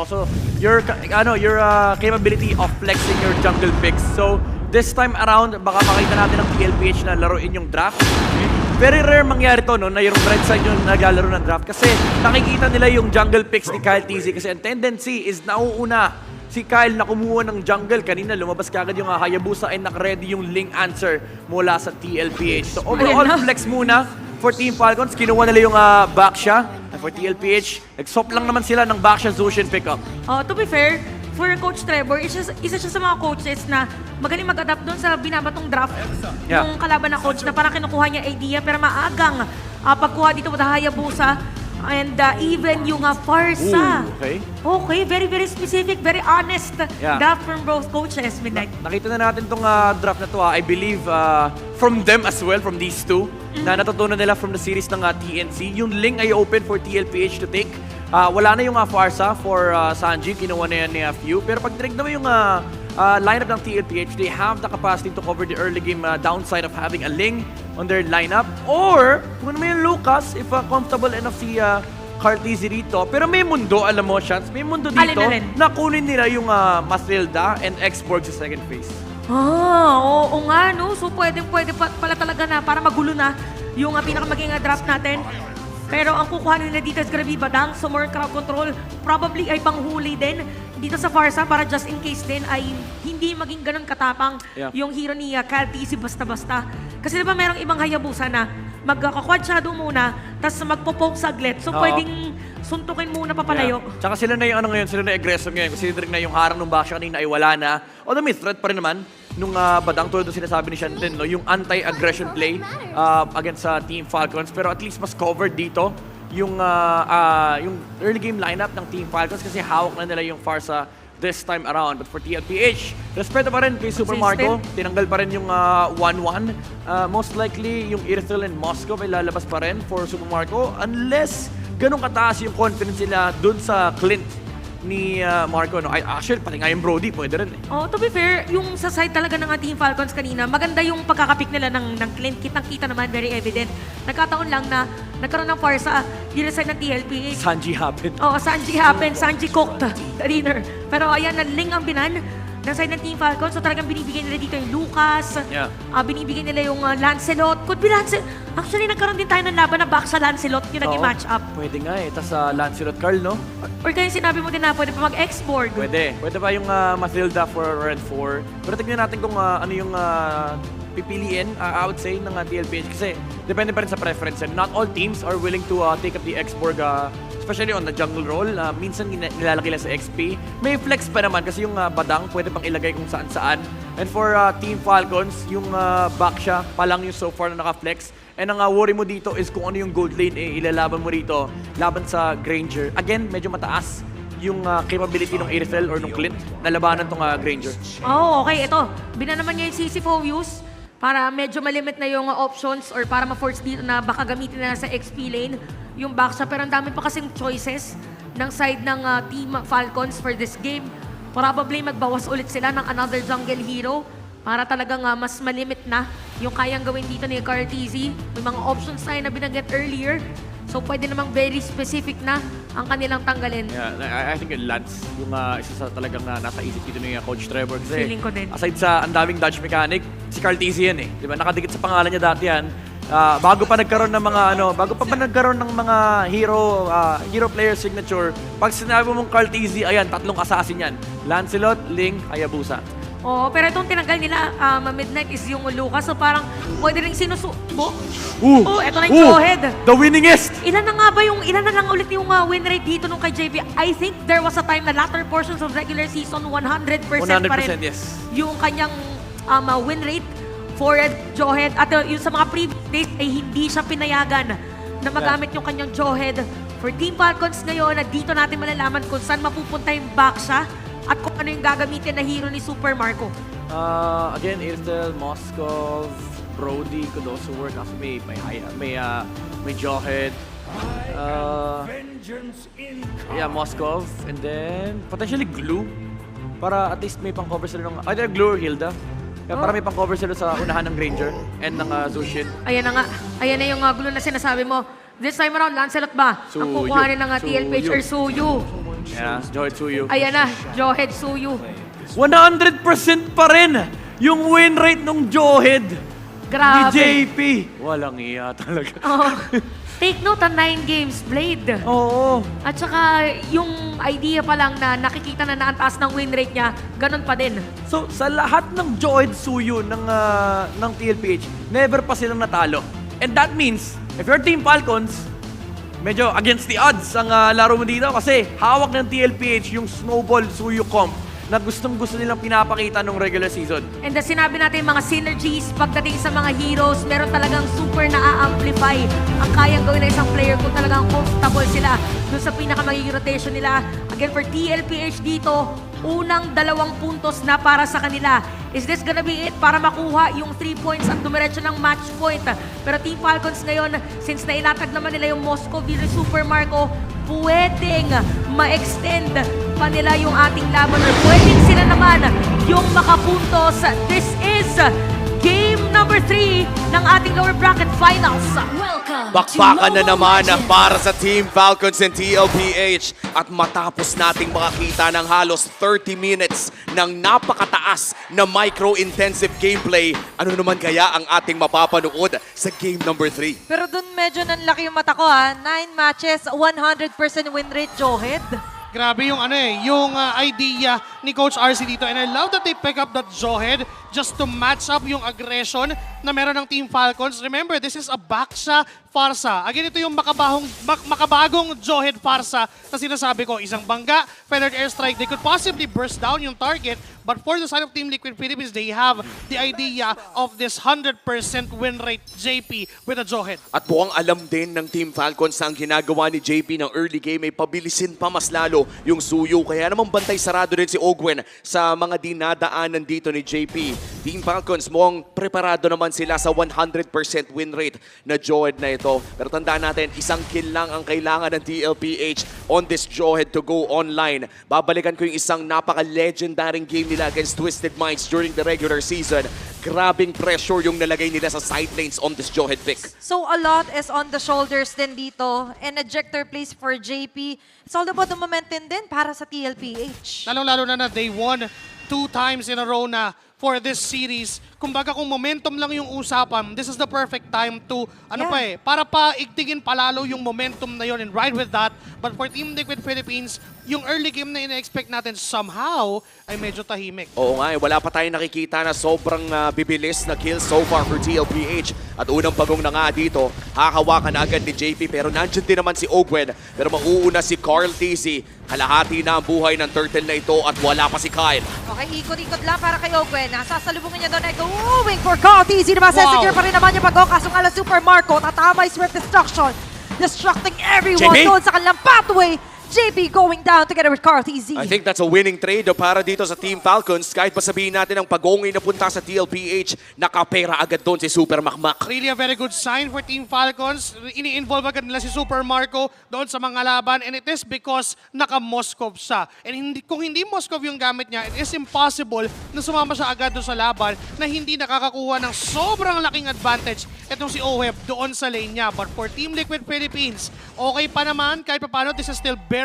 Also, your capability of flexing your jungle picks. So, this time around, baka makita natin ng TLPH na laruin yung draft. Very rare mangyari to, no, na yung red side yung naglalaro ng draft. Kasi nakikita nila yung jungle picks ni Kyle TZ. Kasi ang tendency is nauuna si Kyle na kumuha ng jungle. Kanina lumabas kagad yung Hayabusa and naka-ready yung Ling answer mula sa TLPH. So overall flex muna for Team Falcons. Kinuha nila yung Baksha. And for TLPH, nag-swap lang naman sila ng Baksha Zushin pickup. To be fair, for Coach Trevor, isa siya sa mga coaches na magaling mag-adapt doon sa binabatong draft ng kalaban na coach na parang kinukuha niya idea pero maagang pagkuha dito with Hayabusa and even yung Farsa. Okay, very, very specific, very honest draft from both coaches, Midnight. Nakita na natin itong draft na to, I believe, from them as well, from these two, na natutunan nila from the series ng TNC. Yung Ling ay open for TLPH to take. Wala na yung Farsa for Sanji, kinuha na yan ni Few. Pero pag tinignan mo yung lineup ng TLPH, they have the capacity to cover the early game downside of having a Ling on their lineup. Or, kung ano yung Lucas, if comfortable enough si Cartizi rito. Pero may mundo, alam mo, Chance, may mundo dito na kunin nila yung Mathilda and X-Borg sa second phase. Oo nga, no? So pwede pala talaga na para magulo na yung pinakamaging draft natin. Pero ang kukuhanin nila dito is gonna be Badang, so more crowd control. Probably ay panghuli din dito sa Farsa para just in case din ay hindi maging ganun katapang yung hero ni Kyle TZ basta-basta. Kasi diba merong ibang Hayabusa na magka-quad shadow muna, tapos magpo-poke saglit. So pwedeng suntukin muna papalayo. Tsaka sila na yung ngayon, sila na aggressive ngayon. Considering na yung harang ng Baksha kanina ay wala na. Although may threat pa rin naman nung Badang tulad ng sinasabi ni Shantin, no? Yung anti-aggression play against sa Team Falcons. Pero at least mas covered dito yung early game lineup ng Team Falcons kasi hawak na nila yung Farsa this time around. But for TLPH, respeto pa rin kay Super Marco. Tinanggal pa rin yung 1-1. Most likely, yung Irithel and Moscow ay lalabas pa rin for Super Marco unless ganun kataas yung confidence nila dun sa Clint ni Marco. No? Actually, pati nga yung Brody, pwede rin eh. To be fair, yung sa side talaga ng Team Falcons kanina, maganda yung pagkakapik nila ng Clint. Kitang-kita naman, very evident. Nagkataon lang na nagkaroon ng Farsa yun sa side ng TLPH. Sanji happened. Sanji happened. Sanji cooked the dinner. Pero ayan, Ling ang binan ng side ng Team Falcons. So talagang binibigyan nila dito yung Lucas. Binibigyan nila yung Lancelot. Could be Lancelot. Actually, nagkaroon din tayo ng laban na Baksha Lancelot yung naging match-up. Pwede nga eh. Tapos Lancelot Carl, no? Or kaya sinabi mo din na pwede pa mag-X-Borg. Pwede. Pwede pa yung Mathilda for Red 4. Pero tignan natin kung ano yung pipiliin, I would say, ng TLPH. Kasi depende pa rin sa preference. And not all teams are willing to take up the X-Borg, especially on the jungle role. Minsan nilalagay lang sa XP. May flex pa naman kasi yung Badang pwede pang ilagay kung saan-saan. And for Team Falcons, yung Baksha pa lang yung so far na naka-flex. And ang worry mo dito is kung ano yung gold lane ilalaban mo rito laban sa Granger. Again, medyo mataas yung capability ng Irithel or ng Clint na labanan tong Granger. Okay. Ito. Bina naman niya yung CC Focus para medyo malimit na yung options or para ma-force dito na baka gamitin na sa XP lane yung Baksha. Pero ang dami pa kasing choices ng side ng Team Falcons for this game. Probably magbawas ulit sila ng another jungle hero para talagang mas malimit na yung kayang gawin dito ni Cartizi. May mga options tayo na binanggit earlier. So pwede namang very specific na ang kanilang tanggalin. I think yung Lance, yung isa sa talagang nasa isip dito ni Coach Trevor. Kasi feeling ko din. Aside sa ang daming dodge mechanic, si Cartizi yan eh. Diba? Nakadikit sa pangalan niya dati yan. Bago pa nagkaroon ng mga bago pa nagkaroon ng mga hero player signature, pag sinabi mong Cartizi, ayan, tatlong assassin yan. Lancelot, Ling, Hayabusa. Pero itong tinanggal nila, Midnight, is yung Lucas. So parang pwede rin sinusubo. Ito na yung Johead. The winningest! Ilan na lang ulit yung win rate dito nung kay JB? I think there was a time na latter portions of regular season, 100% pa rin. Yes. Yung kanyang win rate for Johead. At yung sa mga previous days ay hindi siya pinayagan na magamit yung kanyang Johead. For Team Falcons ngayon, na dito natin malalaman kung saan mapupunta yung Baksha at kung ano yung gagamitin na hero ni Super Marco. Again, Irithel, Moskov, Brody could also work. Kasi may Johead. Moskov. And then, potentially Glue. Para at least may pang-cover sila ng either Glue or Hilda. Kaya para may pang-cover sila sa unahan ng Granger and ng Zushin. Ayan na nga. Ayan na yung Glue na sinasabi mo. This time around, Lancelot ba? Ang kukuhanin ng TLPH or Suyu? Yeah, Johet Suyu. Ayan na, Johed Suyu. 100% pa rin yung win rate ng Johed ni Grabe. JP. Walang iya talaga. Oh. Take note, 9 games played. Oo. At saka, yung idea pa lang na nakikita na naantaas ng win rate niya, ganun pa din. So, sa lahat ng Johed Suyu ng TLPH, never pa silang natalo. And that means, if you're Team Falcons, medyo against the odds ang laro mo dito kasi hawak ng TLPH yung Snowball Suyu comp na gustong-gusto nilang pinapakita nung regular season. And sinabi natin mga synergies pagdating sa mga heroes, meron talagang super na-amplify ang kayang gawin ng isang player kung talagang comfortable sila dun sa pinakamagiging rotation nila. Again, for TLPH dito, unang 2 puntos na para sa kanila. Is this gonna be it para makuha yung 3 points at dumiretso ng match point? Pero Team Falcons ngayon, since nailatag naman nila yung Moscow vs Super Marco, pwedeng ma-extend pa nila yung ating laban or pwedeng sila naman yung makapuntos. This is game number 3 ng ating lower bracket finals. Bakbakan na naman para sa Team Falcons and TLPH at matapos nating makakita ng halos 30 minutes ng napakataas na micro-intensive gameplay, ano naman kaya ang ating mapapanood sa game number 3? Pero dun medyo nanlaki yung mata ko 9 matches, 100% win rate, Johed. Grabe yung yung idea ni Coach RC dito. And I love that they pick up that Johed just to match up yung aggression na meron ng Team Falcons. Remember, this is a Baksha Farsa. Again, ito yung makabagong Johed Farsa na sinasabi ko. Isang bangga, feathered airstrike. They could possibly burst down yung target. But for the side of Team Liquid Philippines, they have the idea of this 100% win rate JP with a Johed. At mukhang alam din ng Team Falcons na ang ginagawa ni JP ng early game ay pabilisin pa mas lalo yung Suyu. Kaya naman bantay sarado rin si Ogwen sa mga dinadaanan dito ni JP. Team Falcons mukhang preparado naman sila sa 100% win rate na Johed na ito. Pero tandaan natin, isang kill lang ang kailangan ng TLPH on this Johed to go online. Babalikan ko yung isang napaka-legendaring game nila against Twisted Minds during the regular season. Grabing pressure yung nalagay nila sa side lanes on this Johed pick. So a lot is on the shoulders din dito. And ejector plays for JP. It's all about the momentum din para sa TLPH. Lalong-lalo na they won 2 times in a row na for this series. Kumbaga kung momentum lang yung usapan, this is the perfect time to, para paigtingin palalo yung momentum na yun and ride with that. But for Team Liquid Philippines, yung early game na ina-expect natin somehow ay medyo tahimik. Oo nga, wala pa tayong nakikita na sobrang bibilis na kills so far for TLPH. At unang pagong na nga dito, hakawakan na agad ni JP pero nandiyan din naman si Ogwen. Pero mauuna si Carl TZ. Kalahati na ang buhay ng turtle na ito at wala pa si Kyle. Okay, ikot-ikot lang para kay Ogwen. Nasasalubungan niya doon ay going for Caught. Easy naman, secure pa rin naman yung pag-go. Kaso nga lang Super Marco, tatama yung Swift Destruction. Destructing everyone JP? doon sa kanilang pathway. JP going down together with Carl TZ. I think that's a winning trade para dito sa Team Falcons. Kahit pa sabihin natin ang pag-ongay na punta sa TLPH, nakapera agad doon si Super Makmak. Really a very good sign for Team Falcons. Ini-involve agad nila si Super Marco doon sa mga laban and it is because naka-Moskov siya. And kung hindi Moskov yung gamit niya, it is impossible na sumama siya agad doon sa laban na hindi nakakakuha ng sobrang laking advantage itong si Oheb doon sa lane niya. But for Team Liquid Philippines, okay pa naman kahit pa paano, this is still bearable.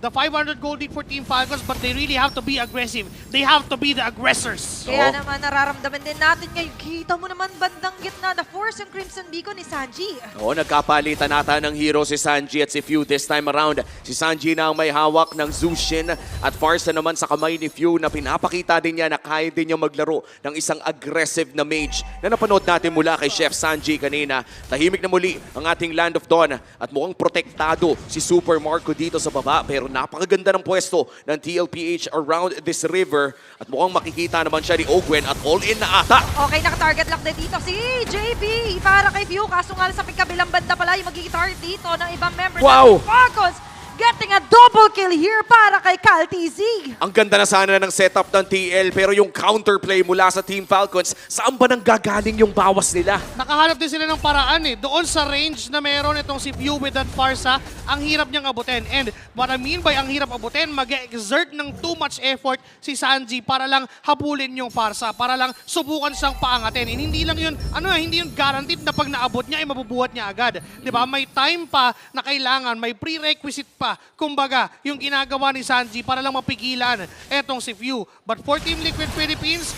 The 500 gold lead for Team Falcons, but they really have to be aggressive. They have to be the aggressors. Kaya naman nararamdaman din natin ngayon. Kita mo naman bandang gitna na force yung Crimson Beacon ni Sanji. Oo, nagkapalitan nata ng hero si Sanji at si Few this time around. Si Sanji na ang may hawak ng Zushin at Farsa naman sa kamay ni Few na pinapakita din niya na kaya din niya maglaro ng isang aggressive na mage na napanood natin mula kay Chef Sanji kanina. Tahimik na muli ang ating Land of Dawn at mukhang protektado si Super Marco dito sa baba pero napakaganda ng pwesto ng TLPH around this river at mukhang makikita naman siya ni Ogwen at all-in na ata. Okay, naka-target lock din dito si JP para kay Few. Kaso nga lang sa kabilang banda pala yung magiging target dito ng ibang members Wow! ng Falcons. Getting a double kill here para kay Cal TZ. Ang ganda na sana ng setup ng TL pero yung counterplay mula sa Team Falcons, saan ba nang gagaling yung bawas nila? Nakahanap din sila ng paraan Doon sa range na meron itong si Few with that Farsa, ang hirap niyang abutin. And what I mean by ang hirap abutin, mag-exert ng too much effort si Sanji para lang habulin yung Farsa, para lang subukan siyang paangatin. And hindi lang yun, hindi yun guaranteed na pag naabot niya ay mabubuhat niya agad. 'Di ba? May time pa na kailangan, may prerequisite pa pa, kumbaga, yung ginagawa ni Sanji para lang mapigilan etong si Few. But for Team Liquid Philippines,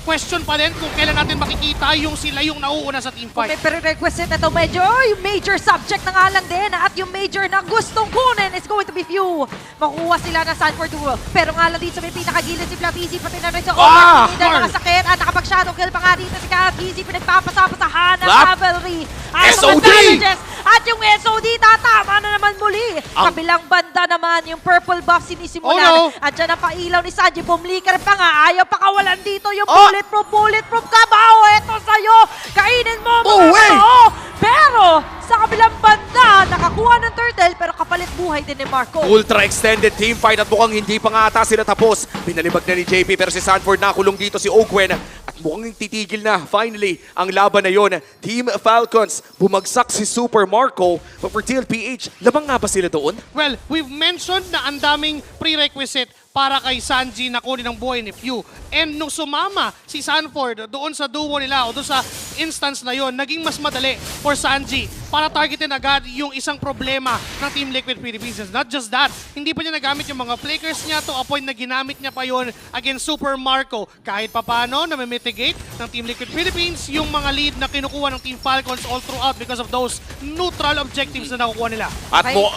question pa din kung kailan natin makikita yung sila yung nauuna sa team Kung may fight. prerequisite ito, medyo yung major subject na nga lang din. At yung major na gustong kunin is going to be Few. Makuha sila na Sanford duo. Pero nga lang dito sa may pinakagilid si Flapeezy, pati na rin sa hindi Carl! nakasakit. At nakapag-shadow kill pa nga dito si Flapeezy. Pinagpapasapasahan ng Flap! cavalry. At SOD! mga damages. At yung SOD tatama na naman muli. Kabilang banda naman yung purple buff sinisimulan. Oh, no! At dyan ang pailaw ni Sanji. Bumliker pa nga. Ayaw pa kawalan dito yung bulletproof kabaho. Eto sa'yo. Kainin mo mga tao. Pero sa kabilang banda, nakakuha ng turtle pero kapalit buhay din ni Marco. Ultra extended team fight at mukhang hindi pa nga ata sila tapos. Pinalibag na ni JP pero si Sanford nakulong dito si Ogwen at mukhang titigil na finally ang laban na yon. Team Falcons, bumagsak si Super Marco. But for TLPH, lamang nga ba sila doon? Well, we've mentioned na ang daming prerequisite para kay Sanji na kunin ang buhay ni Few. And nung sumama si Sanford doon sa duo nila o doon sa instance na yon, naging mas madali for Sanji para targetin agad yung isang problema ng Team Liquid Philippines. Not just that, hindi pa niya nagamit yung mga flickers niya to a point na ginamit niya pa yon against Super Marco. Kahit papano na mitigate ng Team Liquid Philippines yung mga lead na kinukuha ng Team Falcons all throughout because of those neutral objectives na nakukuha nila. At Ay. mo,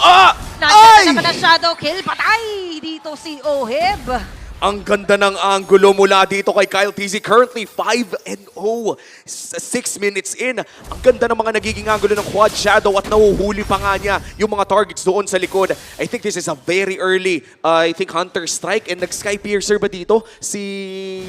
Nandiyan na naman ang shadow kill. Patay dito si Oheb. ang ganda ng angulo mula dito kay Kyle TZ. Currently 5-0. 6 minutes in. Ang ganda ng mga nagiging angulo ng quad shadow at nahuhuli pa nga niya yung mga targets doon sa likod. I think this is a very early, I think Hunter strike and nag-sky piercer ba dito? Si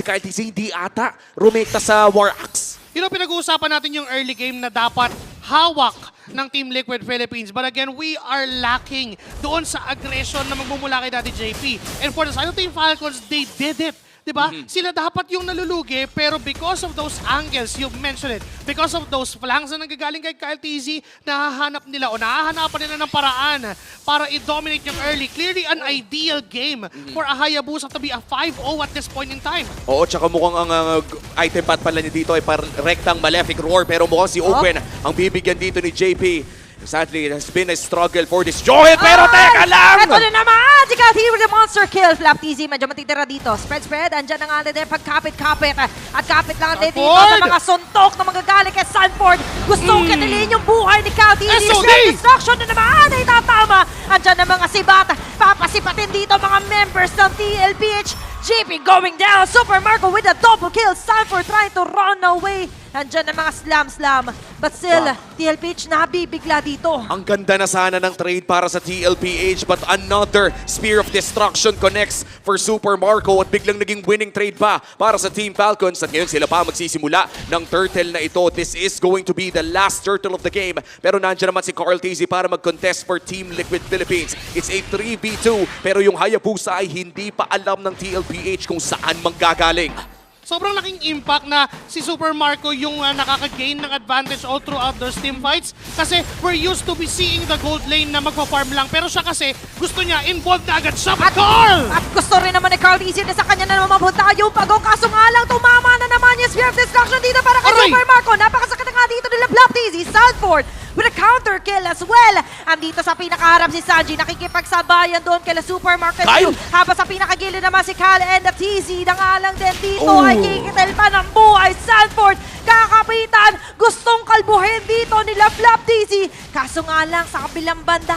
Kyle TZ hindi ata rumekta sa War Axe. You know, pinag-uusapan natin yung early game na dapat hawak ng Team Liquid Philippines. But again, we are lacking doon sa aggression na magmumula kay Daddy JP. And for the side of Team Falcons, they did it. Diba? Sila dapat yung nalulugi, pero because of those angles, you mentioned it, because of those flanks na nanggagaling kay Kyle TZ, nahahanap nila o nahahanapan nila ng paraan para i-dominate yung early. Clearly an ideal game for a Hayabusa to be a 5-0 at this point in time. Oo, tsaka mukhang ang item pad pala niya dito ay rektang Malefic Roar pero mukhang si Owen ang bibigyan dito ni JP. Sadly, it has been a struggle for this Joel, pero teka lang! Ito na naman! Si Kat with the monster kill. Flap TZ, medyo matitira dito. Spread. Andyan na nga din pagkapit-kapit. At kapit lang din dito sa mga suntok na magagaling kay Sanford. Gustong kitilin yung buhay ni Kat TZ. SOD! Destruction na naman ay tatama. Andyan na mga sibat. Papasipatin dito mga members ng TLPH. JP going down. Super Marco with a double kill. Sanford trying to run away. Andyan na mga slam. But still, TLPH nabibigla dito. Ang ganda na sana ng trade para sa TLPH but another Spear of Destruction connects for Super Marco at biglang naging winning trade pa para sa Team Falcons at ngayon sila pa magsisimula ng turtle na ito. This is going to be the last turtle of the game pero nandiyan naman si Carl TZ para mag-contest for Team Liquid Philippines. It's a 3v2 pero yung Hayabusa ay hindi pa alam ng TLPH kung saan manggagaling. Sobrang laking impact na si Super Marco yung nakaka-gain ng advantage all throughout those team fights. Kasi we're used to be seeing the gold lane na magpa-farm lang. Pero siya kasi gusto niya involved na agad siya. At gusto rin naman ni Carl TZ na sa kanya na naman mapunta yung pag-o. Kaso nga lang, tumama na naman yung Spear of Destruction dito para kay Aray! Super Marco. Napakasakit na nga dito nila Flap TZ. Sanford with a counter kill as well. Andito sa pinakaharap si Sanji. Nakikipagsabayan doon kay Super Marco. Kyle! Habang sa pinakagilid naman si Kyle and the TZ. Na nga lang din dito ay kikitil pa ng buhay. Sanford kakapitan. Gustong kalbuhin dito nila Flap TZ. Kaso nga lang sa kabilang banda,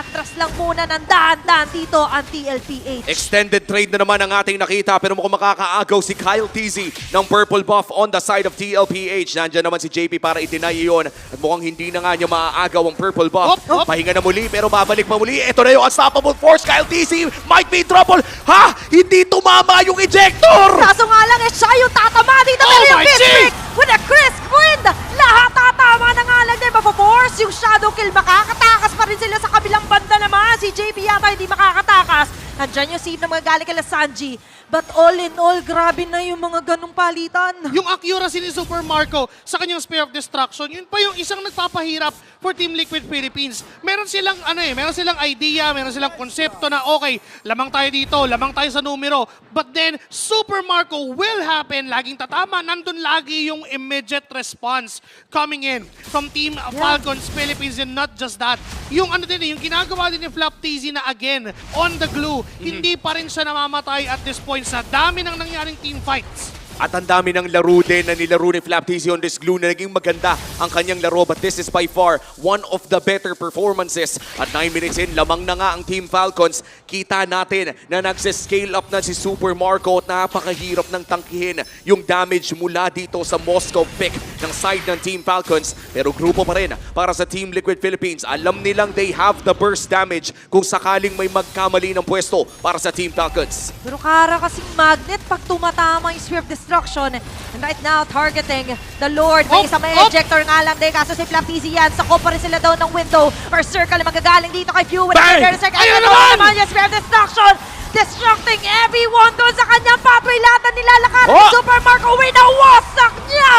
atras lang muna ng dahan-dahan dito ang TLPH. Extended trade na naman ang ating nakita pero mukhang makakaagaw si Kyle TZ ng purple buff on the side of TLPH. Nandiyan naman si JP para i-deny yun at mukhang hindi na nga niya maaagaw ang purple buff. Pahinga na muli pero babalik pa muli. Ito na yung unstoppable force. Kyle TZ might be in trouble. Ha? Hindi tumama yung ejector! Kaso nga lang, siya yung tatama dito. Oh Pero yung my Pitchwick with a crisp wind. Lahat tatama na nga lang din. Mapaforce yung shadow kill. Makakatakas pa rin sila sa kabilang banda naman. Si JP yata hindi makakatakas. Andyan yung save ng mga galing kala Sanji. But all in all, grabe na yung mga ganong palitan. Yung accuracy ni Super Marco sa kanyang Spear of Destruction, yun pa yung isang nagpapahirap for Team Liquid Philippines. Meron silang meron silang idea, meron silang konsepto na okay, lamang tayo dito, lamang tayo sa numero. But then Super Marco will happen, laging tatama, nandun lagi yung immediate response coming in from Team Falcons Philippines, and not just that. Yung yung ginagawa din ni Flap TZ na again on the glue, hindi pa rin siya namamatay at this point sa dami ng nangyaring team fights. At ang dami ng laro din na nilaro ni Flap TZ on this glue na naging maganda ang kanyang laro. But this is by far one of the better performances. At 9 minutes in, lamang na nga ang Team Falcons. Kita natin na nagse-scale up na si Super Marco at napakahirap ng tangkihin yung damage mula dito sa Moscow pick ng side ng Team Falcons. Pero grupo pa rin para sa Team Liquid Philippines. Alam nilang they have the burst damage kung sakaling may magkamali ng pwesto para sa Team Falcons. Pero Kara kasing magnet pag tumatama yung Spear of Destruction. And right now, targeting the Lord. May isang may ejector nga lang din. Kaso si Flap TZ yan. Sako pa rin sila doon ng window. Or circle na magagaling dito kay Few. Bang! Ayun naman yung Spear of Destruction. Destructing everyone doon sa kanyang pathway. Lahat na nilalakaran ni Super Marco. Winawasak niya!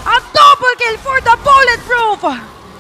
A double kill for the Bulletproof!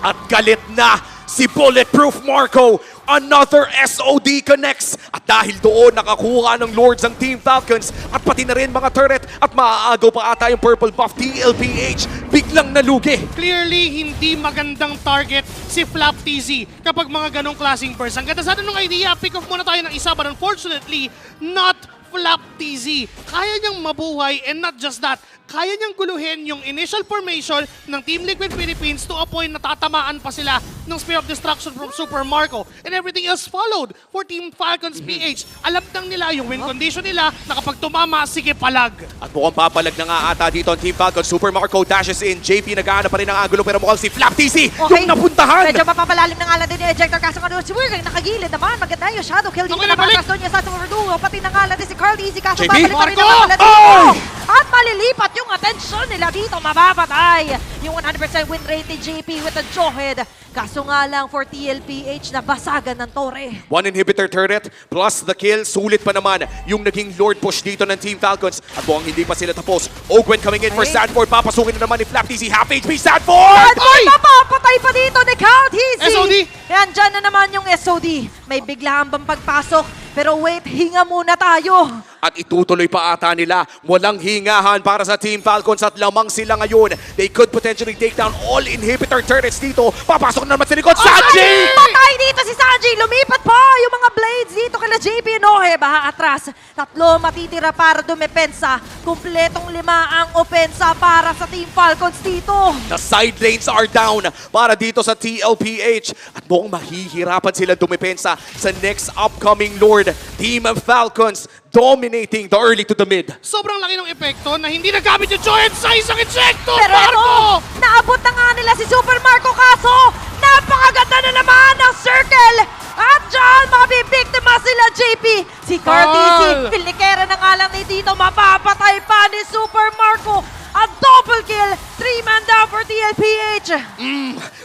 At galit na si Bulletproof Marco. Another SOD connects. At dahil doon, nakakuha ng Lords ang Team Falcons at pati na rin mga turret at maaagaw pa ata yung purple buff TLPH. Biglang nalugi. Clearly, hindi magandang target si Flap TZ kapag mga ganong klaseng burst. Ang ganda sana nung idea, pick off muna tayo ng isa, but unfortunately, not Flap TZ. Kaya niyang mabuhay, and not just that, kaya niyang guluhin yung initial formation ng Team Liquid Philippines to a point na tatamaan pa sila ng Spear of Destruction from Super Marco. And everything else followed for Team Falcons PH. Alam nang nila yung win condition nila na kapag tumama, sige palag. At mukhang papalag na nga ata dito ang Team Falcons. Super Marco dashes in. JP naghahanap pa rin ng angulo pero mukhang si Flap TZ yung napuntahan. Medyo mapapalalim na nga lang din yung ejector. Kaso nga doon si Wirgang nakagilid naman. Maganda yung shadow kill dito na para sa niya sa Overduo. Pati na nga lang din si Carl TZ. Kaso JP? babalik pa rin Marco! naman pala dito. At malilipat yung atensyon nila dito. Mababatay yung 100% win rate ni JP with a jawhead. Kaso nga lang for TLPH na basagan ng torre. One inhibitor turret plus the kill. Sulit pa naman yung naging Lord push dito ng Team Falcons. At mukhang hindi pa sila tapos. Ogwen coming in for Sanford. Papasukin na naman ni Flap TZ. Half HP Sanford! Sanford mapapatay pa dito ni Carl TZ. SOD! Yan, dyan na naman yung SOD. May biglaan bang pagpasok. Pero wait, hinga muna tayo. At itutuloy pa ata nila. Walang hingahan para sa Team Falcons at lamang sila ngayon. They could potentially take down all inhibitor turrets dito. Papasok na naman sa likod. Sanji! Patay dito si Sanji! Lumipat pa yung mga blades dito kala JP Nohe. Baha atras. 3 matitira para dumepensa. Kumpletong 5 ang opensa para sa Team Falcons dito. The side lanes are down para dito sa TLPH. At mukhang mahihirapan sila dumepensa sa next upcoming Lord. Team Falcons dominating the early to the mid. Sobrang laki ng epekto na hindi nagamit yung joint sa isang ejector, Pero Marco! ito, naabot na nga nila si Super Marco kaso napakaganda na naman ng circle. At dyan, mabibiktima sila JP. Si Carl TZ, pilikera na nga lang ni Dito, mapapatay pa ni Super Marco. A double kill, 3-man down for TLPH.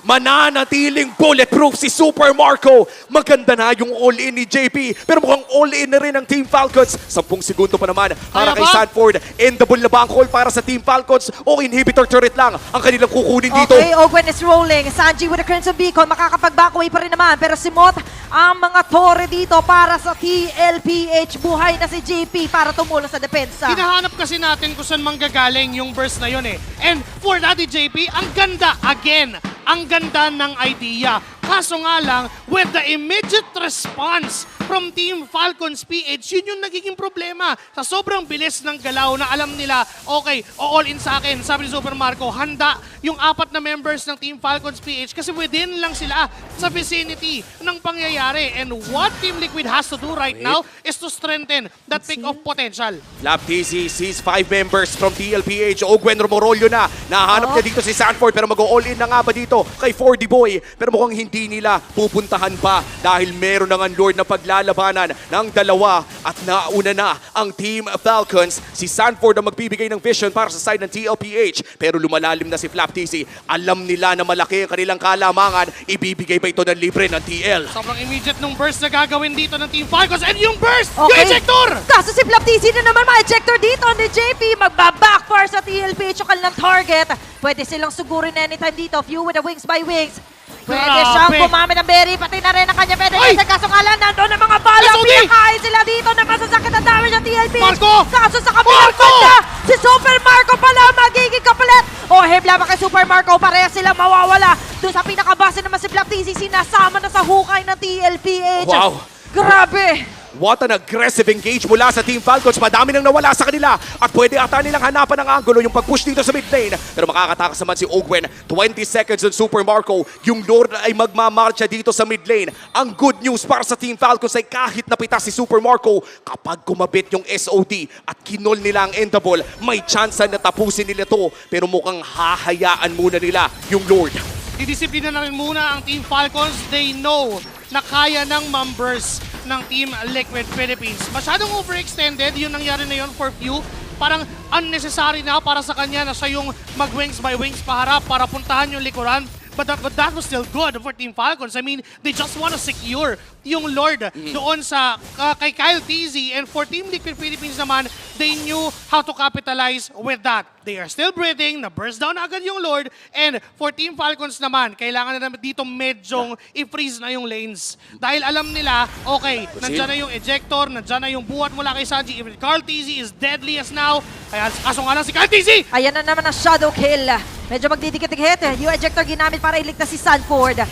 Mananatiling bulletproof si Super Marco. Maganda na yung all-in ni JP. Pero mukhang all-in na rin ang Team Falcons. 10 segundo pa naman para Kaya kay ba? Sanford. Endable na ba ang call para sa Team Falcons o inhibitor turret lang ang kanilang kukunin dito? Okay, Ogwen is rolling. Sanji with a Crimson Beacon, makakapag-backway pa rin naman. Pero si Mot, ang mga torre dito para sa TLPH. Buhay na si JP para tumulong sa depensa. Hinahanap kasi natin kung saan manggagaling yung burst na yun eh. And for Daddy JP, ang ganda, again, ang ganda ng idea. Kaso nga lang, with the immediate response from Team Falcons PH, yun yung nagiging problema. Sa sobrang bilis ng galaw na alam nila, okay, all in sa akin, sabi ni Super Marco, handa yung 4 na members ng Team Falcons PH kasi within lang sila sa vicinity ng pangyayari. And what Team Liquid has to do right now is to strengthen that pick-off potential. Flap TZ sees 5 members from TLPH. Ogwen Romorolyo na. Nahanap niya dito si Sanford pero mag-all-in na nga ba dito kay 4D Boy. Pero mukhang hindi nila pupuntahan pa dahil meron na nga Lord na paglaban pinalalabanan ng dalawa at nauna na ang Team Falcons. Si Sanford ang magbibigay ng vision para sa side ng TLPH, pero lumalalim na si Flap TC. Alam nila na malaki ang kanilang kalamangan. Ibibigay ba ito ng libre ng TL? Sobrang immediate nung burst na gagawin dito ng Team Falcons. And yung burst! Okay. Yung ejector! Kaso si Flap TC na naman ma-ejector dito ni JP. Magbabackfire sa TLPH yung kanilang target. Pwede silang sugurin anytime dito. Few with the wings by wings. Pwede Grabe. siyang gumamit ng berry, pati na rin ang kanya Ay! pwede. Kaso nga lang, nandoon ang mga bala. SOD! Pinakain sila dito na masasakit ang damage ng TLPH. Marco! Kaso sa kabilang Marco! banda, si Super Marco pala magiging kapalit. O, hebla pa kay Super Marco, pareha sila mawawala. Doon sa pinakabase naman si Flap TC, sinasama na sa hukay ng TLPH. Wow. Grabe! What an aggressive engage mula sa Team Falcons. Madami nang nawala sa kanila at pwede ata nilang hanapan ng angulo yung pag-push dito sa mid lane. Pero makakatakas naman si Ogwen. 20 seconds on Super Marco. Yung Lord ay magmamarcha dito sa mid lane. Ang good news para sa Team Falcons ay kahit napitas si Super Marco, kapag kumabit yung SOD at kinol nila ang endable, may chance na tapusin nila to. Pero mukhang hahayaan muna nila yung Lord. Didisiplina na rin muna ang Team Falcons. They know na kaya ng members ng Team Liquid Philippines. Masyadong overextended, yun nangyari na yun for few. Parang unnecessary na para sa kanya na siya yung mag-wings by wings paharap para puntahan yung likuran. But that was still good for Team Falcons. I mean, they just want to secure yung Lord doon sa kay Kyle TZ. And for Team Liquid Philippines naman, they knew how to capitalize with that. They are still breathing, na-burst down agad yung Lord. And for Team Falcons naman, kailangan na dito medyong i-freeze na yung lanes. Dahil alam nila, okay, nandyan na yung ejector, nandyan na yung buhat mula kay Sanji. Even Carl TZ is deadly as now. Kaya kaso nga lang si Carl TZ! Ayan na naman ang shadow kill. Medyo magdidikit-dikit. Yung ejector ginamit para iligtas si Sanford.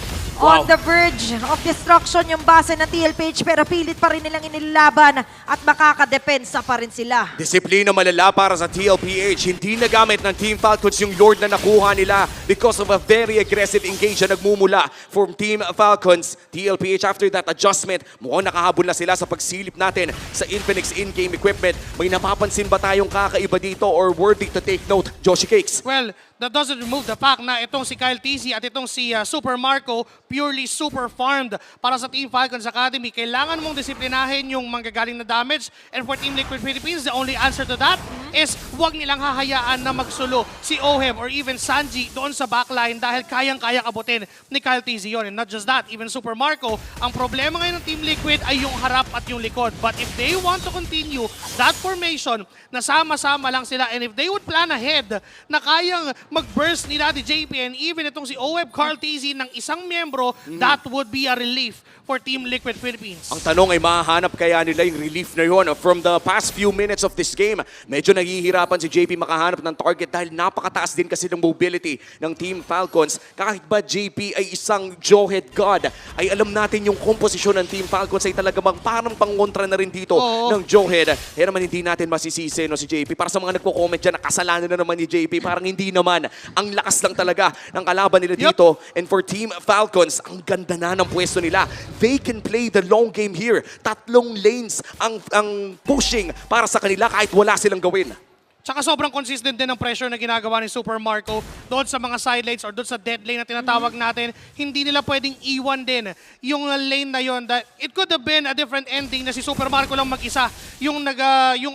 On the verge of destruction yung base ng TLPH, pero pilit pa rin nilang inilaban at makakadepensa pa rin sila. Disiplina malala para sa TLPH. Hindi nagamit ng Team Falcons yung Lord na nakuha nila because of a very aggressive engage na nagmumula from Team Falcons. TLPH after that adjustment, mukhang nakahabol na sila sa pagsilip natin sa Infinix in-game equipment. May napapansin ba tayong kakaiba dito or worthy to take note, Joshi Cakes? Well, that doesn't remove the fact na itong si Kyle TZ at itong si Super Marco purely super farmed para sa Team Falcons Academy. Kailangan mong disiplinahin yung manggagaling na damage. And for Team Liquid Philippines, the only answer to that is huwag nilang hahayaan na magsulo si Ohem or even Sanji doon sa backline dahil kayang-kaya abutin ni Kyle TZ yun. And not just that, even Super Marco, ang problema ngayon ng Team Liquid ay yung harap at yung likod. But if they want to continue that formation, na sama-sama lang sila, and if they would plan ahead na kayang mag-burst ni Daddy JP and even itong si OWeb Carl TZ ng isang miyembro, that would be a relief for Team Liquid Philippines. Ang tanong ay mahanap kaya nila yung relief na yun. From the past few minutes of this game, medyo nahihirapan si JP makahanap ng target dahil napakataas din kasi ng mobility ng Team Falcons. Kahit ba JP ay isang Jawhead God, ay alam natin yung komposisyon ng Team Falcons ay talaga parang pangontra na rin dito ng Jawhead. Kaya naman hindi natin masisisi no, si JP. Para sa mga nagko-comment dyan, nakasalanan na naman ni JP. Parang hindi naman. Ang lakas lang talaga ng kalaban nila dito. And for Team Falcons, ang ganda na ng pwesto nila. They can play the long game here. 3 lanes ang pushing para sa kanila kahit wala silang gawin. Tsaka sobrang consistent din ang pressure na ginagawa ni Super Marco doon sa mga side lanes or doon sa dead lane na tinatawag natin. Hindi nila pwedeng iwan din yung lane na yon. It could have been a different ending na si Super Marco lang mag-isa yung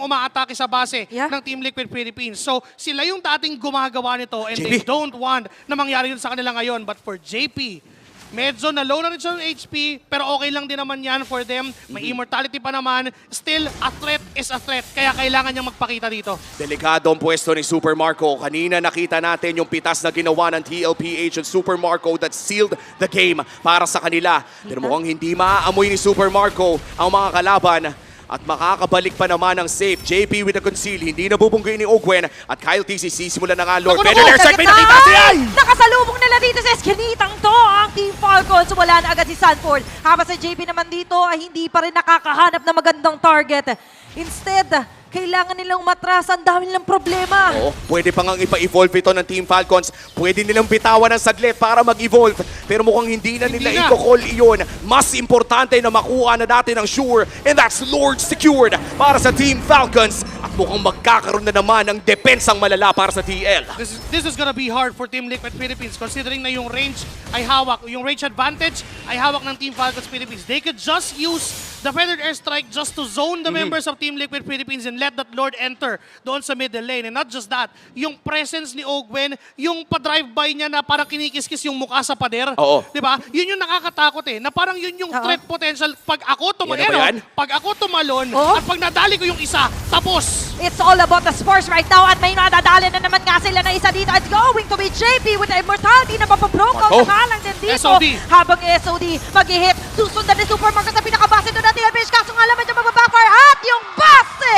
umaatake sa base ng Team Liquid Philippines. So sila yung dating gumagawa nito and they don't want na mangyari yun sa kanila ngayon. But for JP, medyo na-low na rin siya ng HP, pero okay lang din naman yan for them. May immortality pa naman. Still, a threat is a threat. Kaya kailangan niyang magpakita dito. Delikado ang pwesto ni Super Marco. Kanina nakita natin yung pitas na ginawa ng TLPH at Super Marco that sealed the game para sa kanila. Pero mukhang hindi maaamoy ni Super Marco ang mga kalaban. At makakabalik pa naman ang safe. JP with a conceal. Hindi nabubunggoy ni Ogwen. At Kyle TC sisimula na nga Lord. Better their side. May nakita siya! Nakasalubong nila dito sa eskinitang to ang Team Falcons. Wala na agad si Sanford. Habang sa JP naman dito ay hindi pa rin nakakahanap ng magandang target. Instead, kailangan nilang matras. Ang dami nilang problema. Oo, pwede pa ngang ipa-evolve ito ng Team Falcons. Pwede nilang bitawan ng saglit para mag-evolve. Pero mukhang hindi na nila i-call iyon. Mas importante na makuha na natin ang sure. And that's Lord secured para sa Team Falcons. At mukhang magkakaroon na naman ng depensang malala para sa TL. This is gonna be hard for Team Liquid Philippines considering na yung range ay hawak, yung range advantage ay hawak ng Team Falcons Philippines. They could just use the feathered airstrike just to zone the members of Team Liquid Philippines and let that Lord enter doon sa middle lane. And not just that, yung presence ni Ogwen, yung pa-drive-by niya na parang kinikis-kis yung mukha sa pader. Oo. Diba? Yun yung nakakatakot eh, na parang yun yung threat potential pag ako Yan na ba yan? pag ako tumalon, Oh? at pag nadali ko yung isa, tapos! It's all about the Spurs right now at may nadadali na naman nga sila na isa dito. It's going to be JP with the immortality na mapabroke out Oh. na lang din dito. SOD. Habang SOD mag-hit, susundan ni Supermarket sa pinakabase doon ng TLPH. Kaso nga naman yung magbabackfire at yung base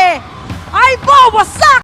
ay bawasak!